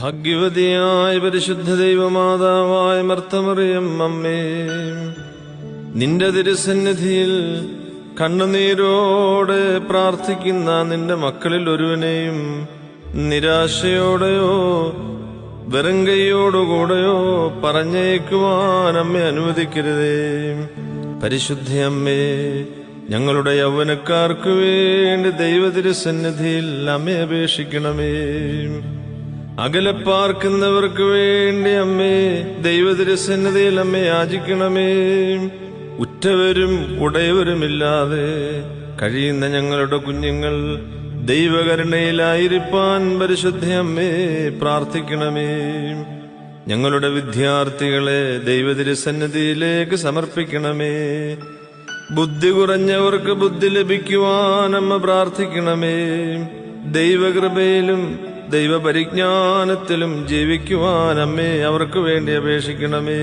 ഭാഗ്യവതിയായ പരിശുദ്ധ ദൈവമാതാവായ മർത്തമറിയം അമ്മേ, നിന്റെ തിരുസന്നിധിയിൽ കണ്ണുനീരോടെ പ്രാർത്ഥിക്കുന്ന നിന്റെ മക്കളിൽ ഒരുവനെയും നിരാശയോടെയോ വെറും കൈയോടുകൂടെയോ പറഞ്ഞേക്കുവാൻ അമ്മ അനുവദിക്കരുതേ. പരിശുദ്ധയമ്മേ, ഞങ്ങളുടെ യൗവനക്കാർക്ക് വേണ്ടി ദൈവതിരുസന്നിധിയിൽ അമ്മയെ അപേക്ഷിക്കണമേ. അകലെ പാർക്കുന്നവർക്ക് വേണ്ടി അമ്മേ ദൈവതിരുസന്നിധിയിൽ അമ്മ യാചിക്കണമേ. ഉറ്റവരും ഉടയവരുമില്ലാതെ കഴിയുന്ന ഞങ്ങളുടെ കുഞ്ഞുങ്ങൾ ദൈവകരുണയിലായിരിക്കാൻ പരിശുദ്ധയമ്മേ പ്രാർത്ഥിക്കണമേ. ഞങ്ങളുടെ വിദ്യാർത്ഥികളെ ദൈവതിരുസന്നിധിയിലേക്ക് സമർപ്പിക്കണമേ. ബുദ്ധി കുറഞ്ഞവർക്ക് ബുദ്ധി ലഭിക്കുവാൻ അമ്മ പ്രാർത്ഥിക്കണമേ. ദൈവകൃപയിലും ദൈവപരിജ്ഞാനത്തിലും ജീവിക്കുവാൻ അമ്മേ അവർക്ക് വേണ്ടി അപേക്ഷിക്കണമേ.